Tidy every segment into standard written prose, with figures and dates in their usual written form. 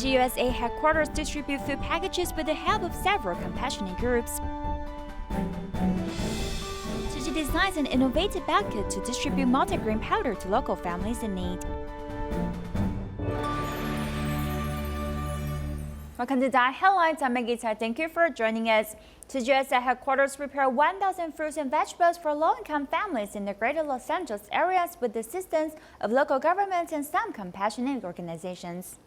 Tzu Chi USA Headquarters distribute food packages with the help of several compassionate groups. Tzu Chi designs an innovative bag kit to distribute multigrain powder to local families in need. Welcome to DaAi Headlines. I'm Maggie Tsai. Thank you for joining us. Tzu Chi USA Headquarters prepare 1,000 fruits and vegetables for low-income families in the greater Los Angeles areas with the assistance of local governments and some compassionate organizations.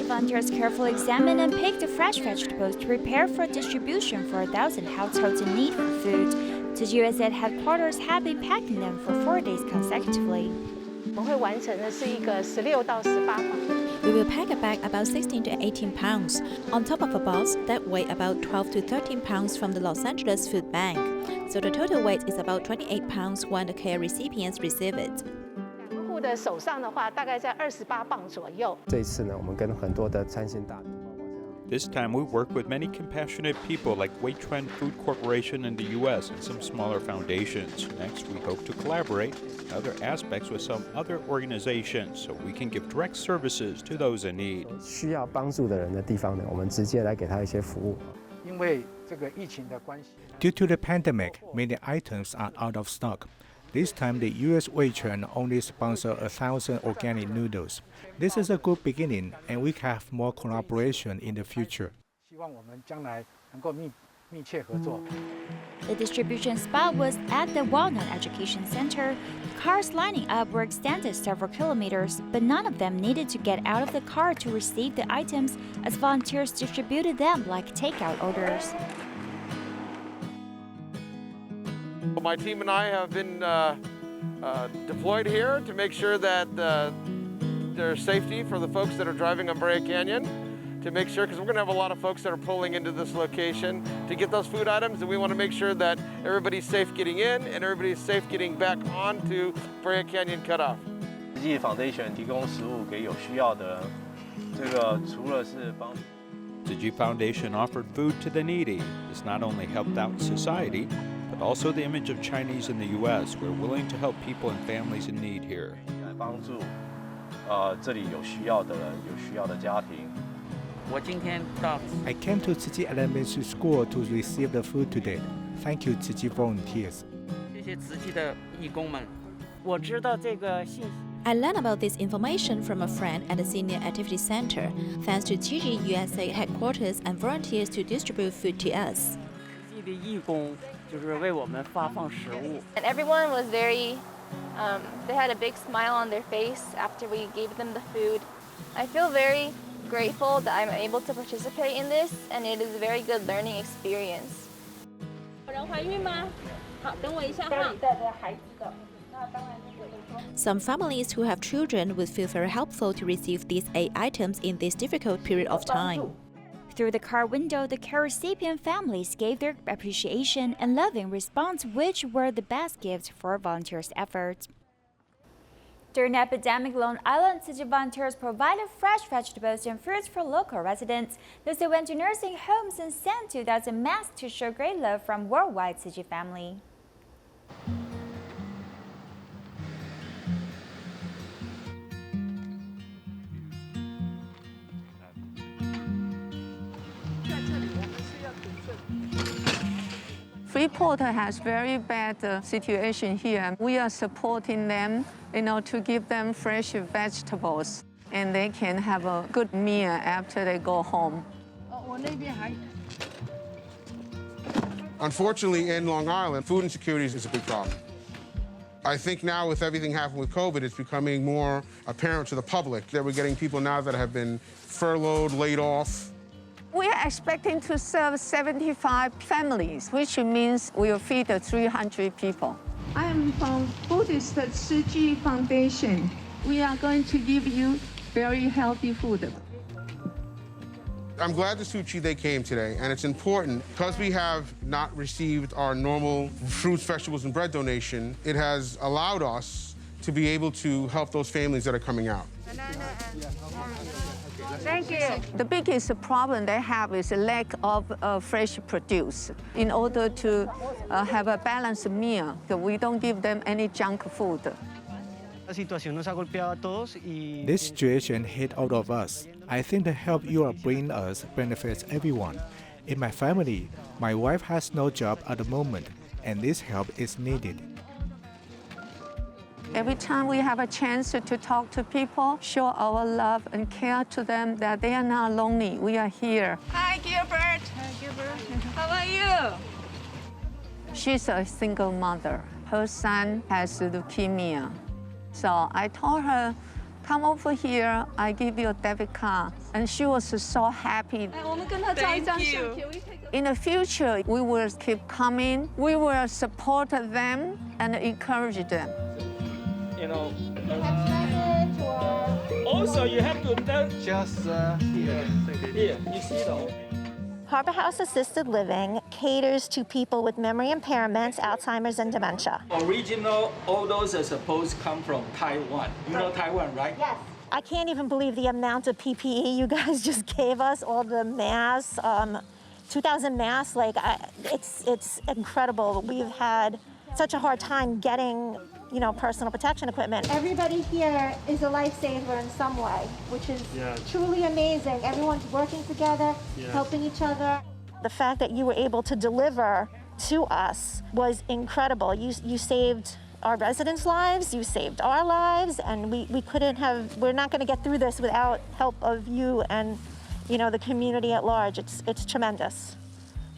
Volunteers carefully examine and pick the fresh vegetables to prepare for distribution for 1,000 households in need for food. Tzu Chi USA Headquarters have been packing them for 4 days consecutively. We will pack a bag about 16 to 18 pounds, on top of a box that weigh about 12 to 13 pounds from the Los Angeles Food Bank. So the total weight is about 28 pounds when the care recipients receive it. This time we work with many compassionate people like Weichuan Food Corporation in the U.S. and some smaller foundations. Next, we hope to collaborate in other aspects with some other organizations so we can give direct services to those in need. Due to the pandemic, many items are out of stock. This time, the U.S. Weichuan only sponsor 1,000 organic noodles. This is a good beginning, and we can have more collaboration in the future. The distribution spot was at the Walnut Education Center. Cars lining up were extended several kilometers, but none of them needed to get out of the car to receive the items as volunteers distributed them like takeout orders. My team and I have been deployed here to make sure that there's safety for the folks that are driving on Brea Canyon, to make sure, because we're going to have a lot of folks that are pulling into this location to get those food items, and we want to make sure that everybody's safe getting in and everybody's safe getting back onto Brea Canyon Cutoff. Tzu Chi Foundation 提供食物给有需要的人，这个除了是帮。Tzu Chi Foundation offered food to the needy. This not only helped out society, but also the image of Chinese in the U.S. We're willing to help people and families in need here. 帮助这里有需要的人、有需要的家庭。I came to Tzu Chi Elementary School to receive the food today. Thank you, Tzu Chi volunteers. I learned about this information from a friend at the Senior Activity Center, thanks to Tzu Chi USA Headquarters and volunteers to distribute food to us. And everyone was very, they had a big smile on their face after we gave them the food. I feel very grateful that I'm able to participate in this, and it is a very good learning experience. Some families who have children would feel very helpful to receive these 8 items in this difficult period of time. Through the car window, the care recipient families gave their appreciation and loving response, which were the best gifts for volunteers' efforts. During the epidemic, Long Island Tzu Chi volunteers provided fresh vegetables and fruits for local residents. Thus, they went to nursing homes and sent 2,000 masks to show great love from worldwide Tzu Chi family. Freeport has very bad situation here. We are supporting them, to give them fresh vegetables, and they can have a good meal after they go home. Unfortunately, in Long Island, food insecurity is a big problem. I think now with everything happening with COVID, it's becoming more apparent to the public that we're getting people now that have been furloughed, laid off. We are expecting to serve 75 families, which means we'll feed 300 people. I am from Buddhist Tzu Chi Foundation. We are going to give you very healthy food. I'm glad the Tzu Chi they came today, and it's important because we have not received our normal fruits, vegetables, and bread donation. It has allowed us to be able to help those families that are coming out. Thank you. The biggest problem they have is a lack of fresh produce. In order to have a balanced meal, we don't give them any junk food. This situation hit all of us. I think the help you are bringing us benefits everyone. In my family, my wife has no job at the moment, and this help is needed. Every time we have a chance to talk to people, show our love and care to them that they are not lonely. We are here. Hi, Gilbert. Hi, Gilbert. How are you? She's a single mother. Her son has leukemia. So I told her, come over here, I give you a debit card. And she was so happy. Thank you. In the future, we will keep coming. We will support them and encourage them. You know. Also, you have to just here. Here, you see the. Harbor House Assisted Living caters to people with memory impairments, Alzheimer's, and dementia. Original, all those are supposed to come from Taiwan. You know Taiwan, right? Yes. I can't even believe the amount of PPE you guys just gave us, all the masks, 2,000 masks. Like, it's incredible. We've had such a hard time getting, personal protection equipment. Everybody here is a lifesaver in some way, which is truly amazing. Everyone's working together, helping each other. The fact that you were able to deliver to us was incredible. You saved our residents' lives, you saved our lives, and we're not going to get through this without help of you and, the community at large. It's tremendous,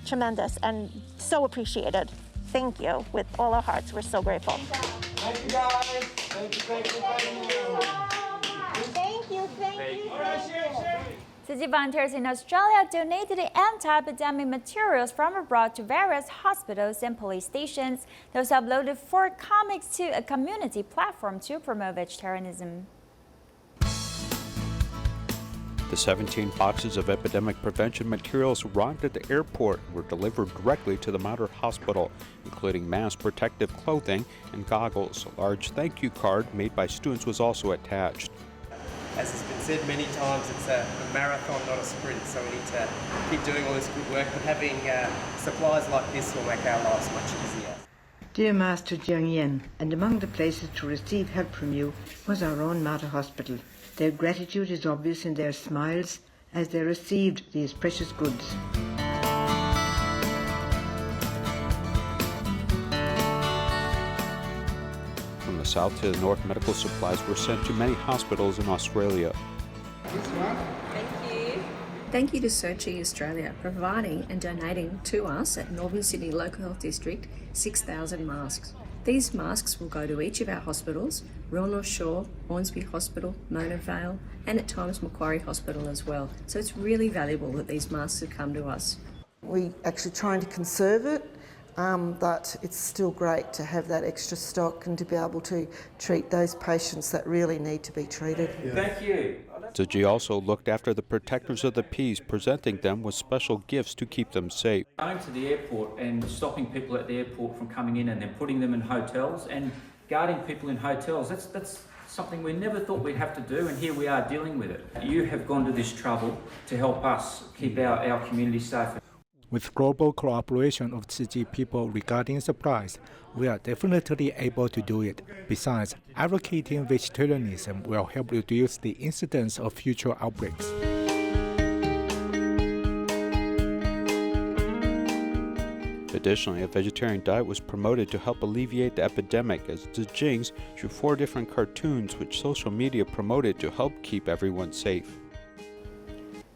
tremendous, and so appreciated. Thank you. With all our hearts, we're so grateful. Thank you, guys. Thank you. Thank you. Tzu Chi volunteers in Australia donated anti-epidemic materials from abroad to various hospitals and police stations. Those uploaded 4 comics to a community platform to promote vegetarianism. The 17 boxes of epidemic prevention materials arrived at the airport and were delivered directly to the Mater Hospital, including mask protective clothing and goggles. A large thank you card made by students was also attached. As has been said many times, it's a marathon, not a sprint, so we need to keep doing all this good work, but having supplies like this will make our lives much easier. Dear Master Jiang Yen, and among the places to receive help from you was our own Mater Hospital. Their gratitude is obvious in their smiles as they received these precious goods. From the south to the north, medical supplies were sent to many hospitals in Australia. Thank you to Tzu Chi Australia providing and donating to us at Northern Sydney Local Health District 6,000 masks. These masks will go to each of our hospitals, Royal North Shore, Hornsby Hospital, Mona Vale, and at times Macquarie Hospital as well. So it's really valuable that these masks have come to us. We're actually trying to conserve it, but it's still great to have that extra stock and to be able to treat those patients that really need to be treated. Thank you. Tzu Chi also looked after the protectors of the peace, presenting them with special gifts to keep them safe. Going to the airport and stopping people at the airport from coming in and then putting them in hotels and guarding people in hotels, that's something we never thought we'd have to do, and here we are dealing with it. You have gone to this trouble to help us keep our community safe. With global cooperation of Tzu Chi people regarding supplies, we are definitely able to do it. Besides, advocating vegetarianism will help reduce the incidence of future outbreaks. Additionally, a vegetarian diet was promoted to help alleviate the epidemic, as Tzu Jing's drew 4 different cartoons which social media promoted to help keep everyone safe.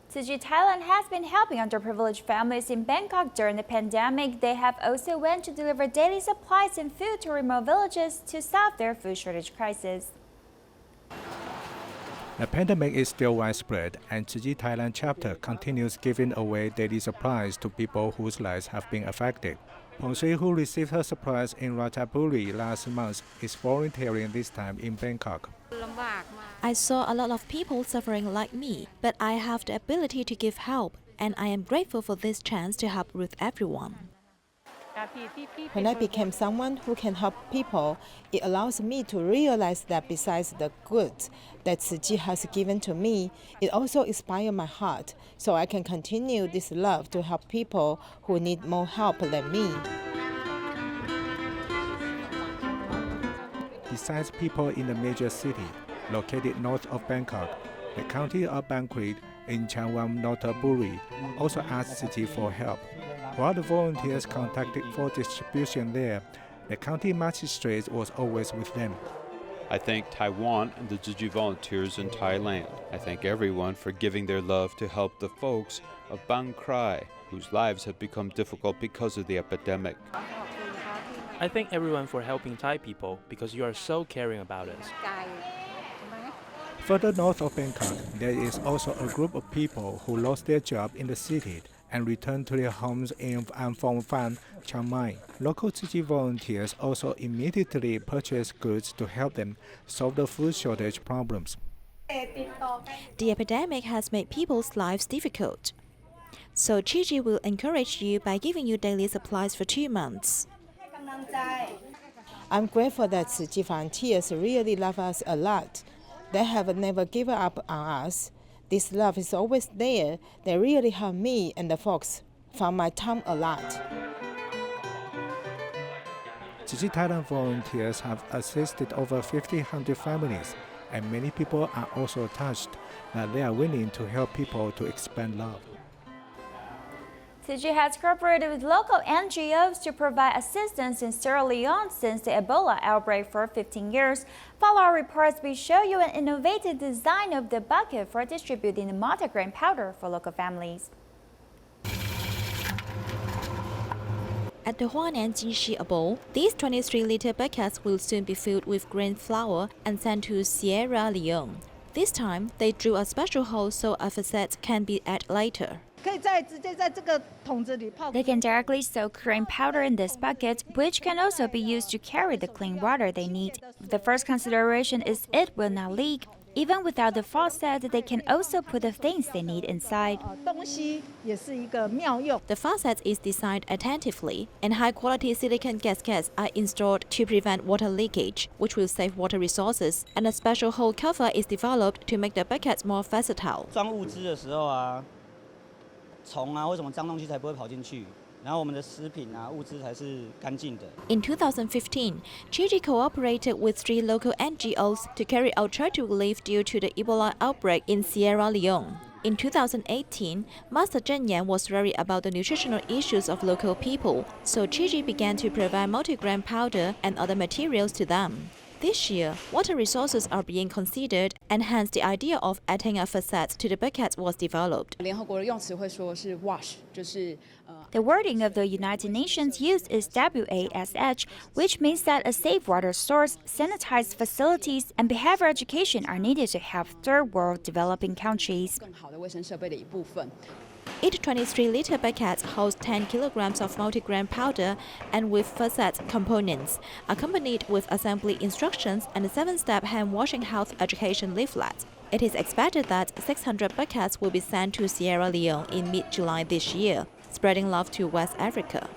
Tzu Chi Thailand has been helping underprivileged families in Bangkok during the pandemic. They have also went to deliver daily supplies and food to remote villages to solve their food shortage crisis. The pandemic is still widespread, and Tzu Chi Thailand chapter continues giving away daily supplies to people whose lives have been affected. Pong Shui, who received her supplies in Ratchaburi last month, is volunteering this time in Bangkok. I saw a lot of people suffering like me, but I have the ability to give help, and I am grateful for this chance to help with everyone. When I became someone who can help people, it allows me to realize that besides the good that Tzu Chi has given to me, it also inspires my heart, so I can continue this love to help people who need more help than me. Besides people in the major city, located north of Bangkok, the county of Bangkok in Changwon Notaburi also asked Tzu Chi for help. While the volunteers contacted for distribution there, the county magistrate was always with them. I thank Taiwan and the Tzu Chi volunteers in Thailand. I thank everyone for giving their love to help the folks of Bangkok, whose lives have become difficult because of the epidemic. I thank everyone for helping Thai people because you are so caring about us. Further north of Bangkok, there is also a group of people who lost their job in the city and returned to their homes in Amphoe Phan, Chiang Mai. Local Tzu Chi volunteers also immediately purchased goods to help them solve the food shortage problems. The epidemic has made people's lives difficult. So Tzu Chi will encourage you by giving you daily supplies for 2 months. I'm grateful that Tzu Chi volunteers really love us a lot. They have never given up on us. This love is always there. They really help me and the folks from my town a lot. Tzu Chi Thailand volunteers have assisted over 1,500 families, and many people are also touched that they are willing to help people to expand love. Tzu Chi has cooperated with local NGOs to provide assistance in Sierra Leone since the Ebola outbreak for 15 years. Follow our reports, we show you an innovative design of the bucket for distributing the multigrain powder for local families. At the Huanan Jinshi Bowl, these 23-liter buckets will soon be filled with grain flour and sent to Sierra Leone. This time, they drew a special hole so a facet can be added later. They can directly soak grain powder in this bucket, which can also be used to carry the clean water they need. The first consideration is it will not leak. Even without the faucet, they can also put the things they need inside. The faucet is designed attentively, and high-quality silicone gaskets are installed to prevent water leakage, which will save water resources, and a special hole cover is developed to make the buckets more versatile. In 2015, Tzu Chi cooperated with 3 local NGOs to carry out charity relief due to the Ebola outbreak in Sierra Leone. In 2018, Master Zhen Yan was worried about the nutritional issues of local people, so Tzu Chi began to provide multigrain powder and other materials to them. This year, water resources are being considered, and hence the idea of adding a facet to the bucket was developed. The wording of the United Nations use is WASH, which means that a safe water source, sanitized facilities, and behavior education are needed to help third world developing countries. Each 23-liter bucket holds 10 kilograms of multigrain powder and with facet components, accompanied with assembly instructions and a 7-step hand-washing health education leaflet. It is expected that 600 buckets will be sent to Sierra Leone in mid-July this year, spreading love to West Africa.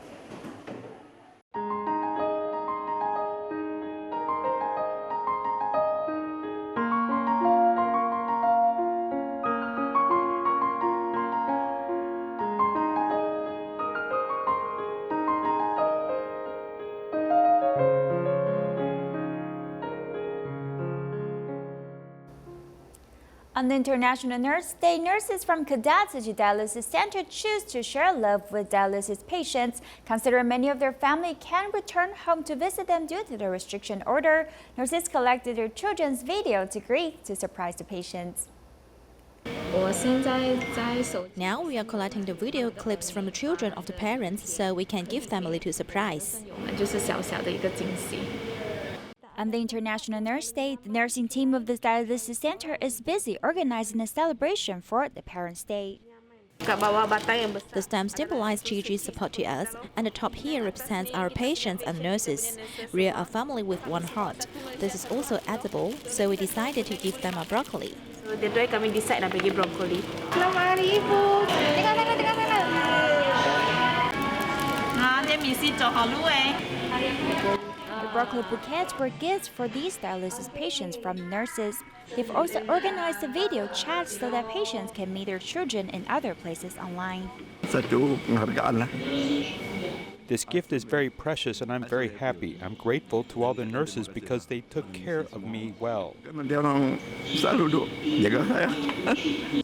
On the International Nurse Day, nurses from Kedah Tzu Chi Dialysis Center choose to share love with dialysis patients. Considering many of their family can return home to visit them due to the restriction order, nurses collected their children's video to greet to surprise the patients. Now we are collecting the video clips from the children of the parents so we can give them a little surprise. On the International Nurse Day, the nursing team of the Dialysis Center is busy organizing a celebration for the Parents' Day. The stamp symbolizes Tzu Chi's support to us, and the top here represents our patients and nurses. We are a family with one heart. This is also edible, so we decided to give them a broccoli. Kami decide nak bagi broccoli. Selamat Hari Ibu. Tengok. The broccoli bouquets were gifts for these dialysis patients from nurses. They've also organized a video chat so that patients can meet their children in other places online. This gift is very precious and I'm very happy. I'm grateful to all the nurses because they took care of me well.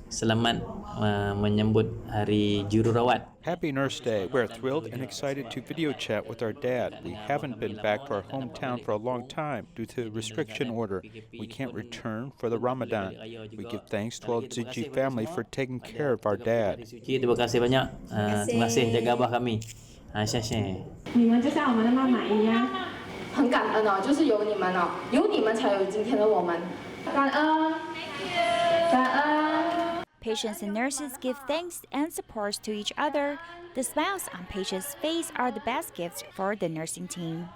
Selamat menyambut Hari Jururawat. Happy Nurse Day. We're thrilled and excited to video chat with our dad. We haven't been back to our hometown for a long time due to the restriction order. We can't return for the Ramadan. We give thanks to all Tzu Chi family for taking care of our dad. Terima kasih banyak. Terima kasih jaga abah kami. 你们就像我们的妈妈一样，很感恩哦，就是有你们哦，有你们才有今天的我们，感恩，感恩。 Patients and nurses give thanks and support to each other. The smiles on patients' face are the best gifts for the nursing team.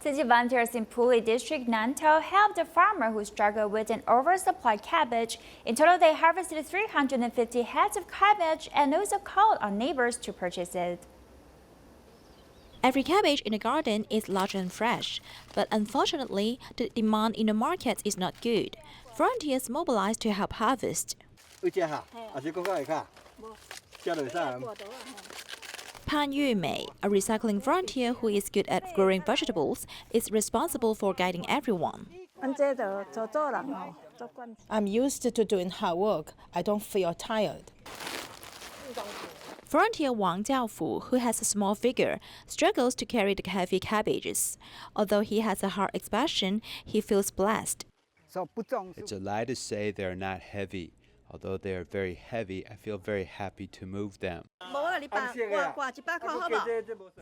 Tzu Chi volunteers in Puli District, Nantou, helped a farmer who struggled with an oversupplied cabbage. In total, they harvested 350 heads of cabbage and also called on neighbors to purchase it. Every cabbage in the garden is large and fresh, but unfortunately, the demand in the market is not good. Volunteers mobilized to help harvest. Pan Yumei, a recycling volunteer who is good at growing vegetables, is responsible for guiding everyone. I'm used to doing hard work. I don't feel tired. Volunteer Wang Jiaofu, who has a small figure, struggles to carry the heavy cabbages. Although he has a hard expression, he feels blessed. It's a lie to say they're not heavy. Although they are very heavy, I feel very happy to move them.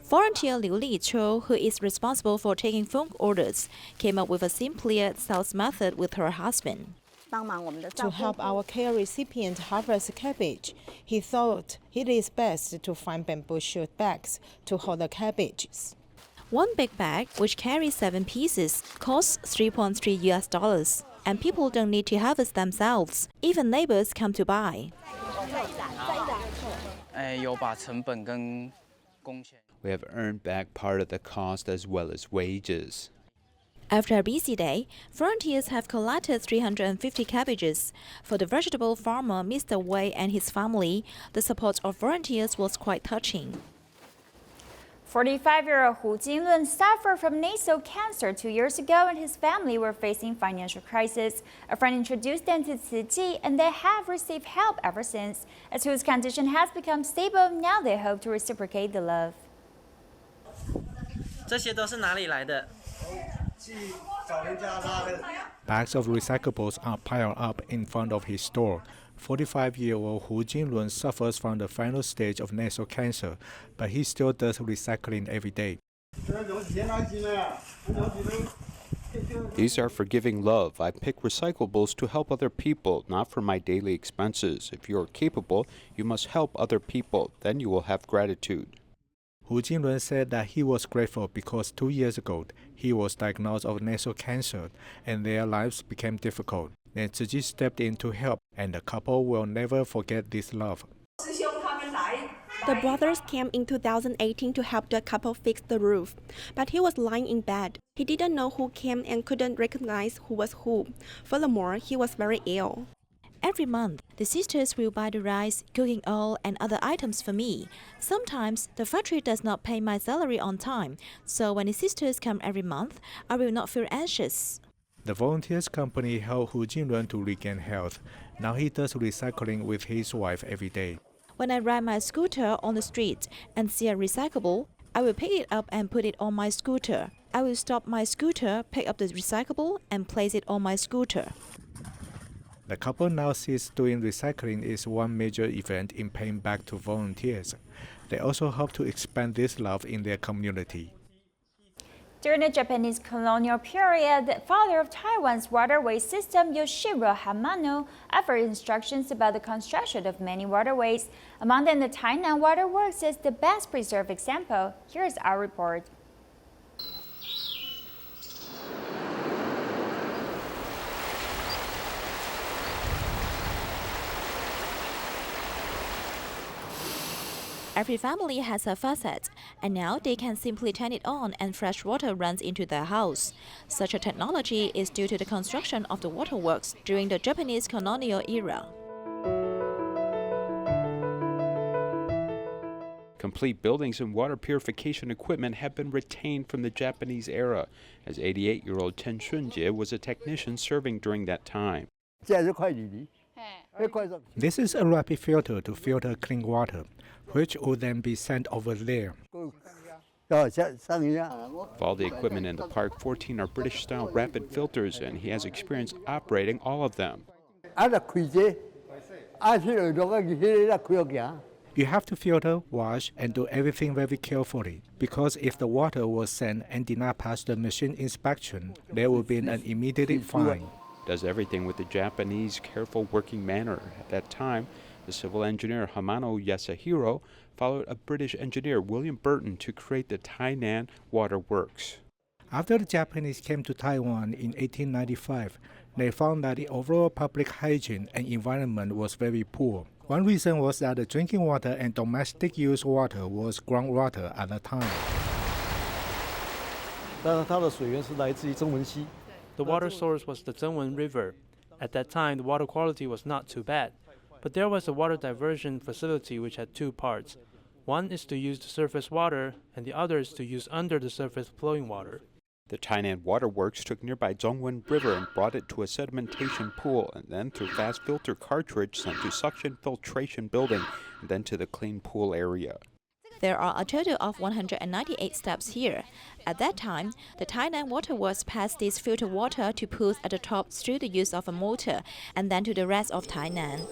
Volunteer Liu Liqiu, who is responsible for taking phone orders, came up with a simpler sales method with her husband. To help our care recipient harvest cabbage, he thought it is best to find bamboo shoot bags to hold the cabbages. One big bag, which carries 7 pieces, costs $3.3 US, and people don't need to harvest themselves. Even neighbors come to buy. We have earned back part of the cost as well as wages. After a busy day, volunteers have collected 350 cabbages. For the vegetable farmer Mr. Wei and his family, the support of volunteers was quite touching. 45-year-old Hu Jinlun suffered from nasal cancer 2 years ago and his family were facing financial crisis. A friend introduced them to Tzu Chi and they have received help ever since. As Hu's condition has become stable, now they hope to reciprocate the love. 这些都是哪里来的？ Bags of recyclables are piled up in front of his store. 45-year-old Hu Jinlun suffers from the final stage of nasal cancer, but he still does recycling every day. These are for giving love. I pick recyclables to help other people, not for my daily expenses. If you are capable, you must help other people. Then you will have gratitude. Hu Jinlun said that he was grateful because 2 years ago, he was diagnosed with nasal cancer and their lives became difficult. Then Tzu Chi stepped in to help, and the couple will never forget this love. The brothers came in 2018 to help the couple fix the roof, but he was lying in bed. He didn't know who came and couldn't recognize who was who. Furthermore, he was very ill. Every month, the sisters will buy the rice, cooking oil, and other items for me. Sometimes, the factory does not pay my salary on time, so when the sisters come every month, I will not feel anxious. The volunteers company helped Hu Jinlun to regain health. Now he does recycling with his wife every day. When I ride my scooter on the street and see a recyclable, I will pick it up and put it on my scooter. I will stop my scooter, pick up the recyclable, and place it on my scooter. The couple now sees doing recycling is one major event in paying back to volunteers. They also hope to expand this love in their community. During the Japanese colonial period, the father of Taiwan's waterway system, Yoshiro Hamano, offered instructions about the construction of many waterways. Among them, the Tainan Waterworks is the best preserved example. Here's our report. Every family has a faucet, and now they can simply turn it on and fresh water runs into their house. Such a technology is due to the construction of the waterworks during the Japanese colonial era. Complete buildings and water purification equipment have been retained from the Japanese era, as 88-year-old Chen Shunjie was a technician serving during that time. This is a rapid filter to filter clean water, which will then be sent over there. Of all the equipment in the park, 14 are British-style rapid filters, and he has experience operating all of them. You have to filter, wash, and do everything very carefully, because if the water was sent and did not pass the machine inspection, there will be an immediate fine. Does everything with the Japanese careful working manner. At that time, the civil engineer Hamano Yasuhiro followed a British engineer, William Burton, to create the Tainan Water Works. After the Japanese came to Taiwan in 1895, they found that the overall public hygiene and environment was very poor. One reason was that the drinking water and domestic use water was groundwater at the time. The water source was the Zhengwen River. At that time, the water quality was not too bad. But there was a water diversion facility which had two parts. One is to use the surface water, and the other is to use under the surface flowing water. The Tainan Water Works took nearby Zhongwen River and brought it to a sedimentation pool, and then through fast filter cartridge sent to suction filtration building, and then to the clean pool area. There are a total of 198 steps here. At that time, the Tainan Waterworks passed this filtered water to pools at the top through the use of a motor, and then to the rest of Tainan.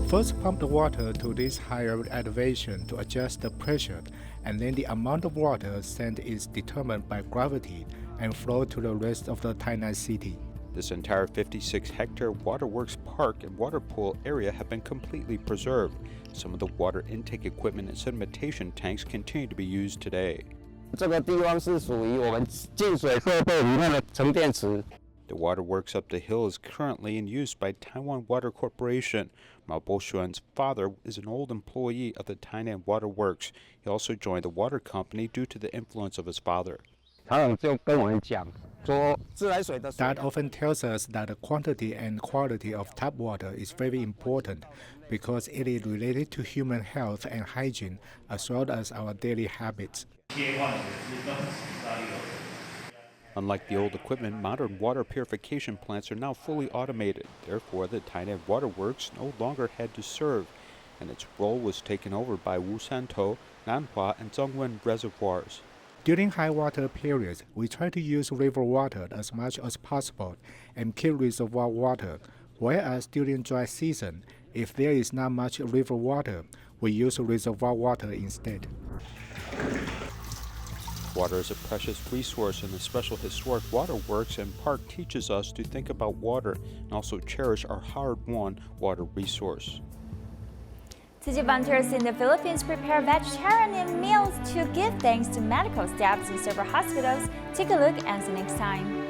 First pump the water to this higher elevation to adjust the pressure, and then the amount of water sent is determined by gravity and flow to the rest of the Tainan city. This entire 56-hectare waterworks park and water pool area have been completely preserved. Some of the water intake equipment and sedimentation tanks continue to be used today. The waterworks up the hill is currently in use by Taiwan Water Corporation. Mao Bo-xuan's father is an old employee of the Tainan Waterworks. He also joined the water company due to the influence of his father. Dad often tells us that the quantity and quality of tap water is very important because it is related to human health and hygiene as well as our daily habits. Unlike the old equipment, modern water purification plants are now fully automated. Therefore, the Tainan Waterworks no longer had to serve, and its role was taken over by Wushantou, Nanhua, and Zhongwen reservoirs. During high water periods, we try to use river water as much as possible and keep reservoir water, whereas during dry season, if there is not much river water, we use reservoir water instead. Water is a precious resource, and the special historic waterworks and park teaches us to think about water and also cherish our hard-won water resource. Tzu Chi volunteers in the Philippines prepare vegetarian meals to give thanks to medical staffs in several hospitals. Take a look and see you next time.